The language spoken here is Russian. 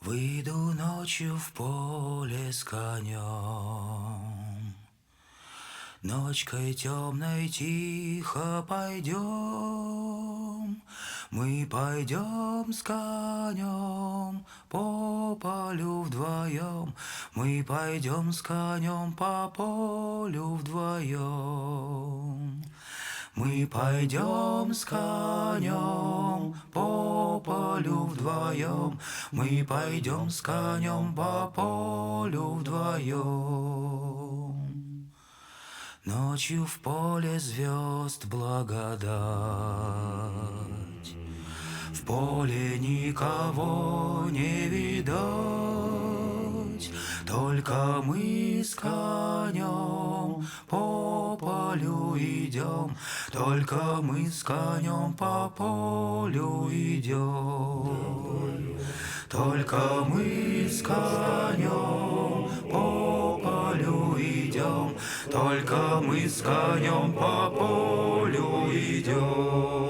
Выйду ночью в поле с конем, ночкой темной тихо пойдем. Мы пойдем с конем по полю вдвоем, мы пойдем с конем по полю вдвоем. Мы пойдем с конем по полю вдвоем, мы пойдем с конем по полю вдвоем. Ночью в поле звезд благодать, в поле никого не видать, только мы с конем по полю идем, только мы с конем по полю идем, только мы с конем по полю идем, только мы с конем по полю идем.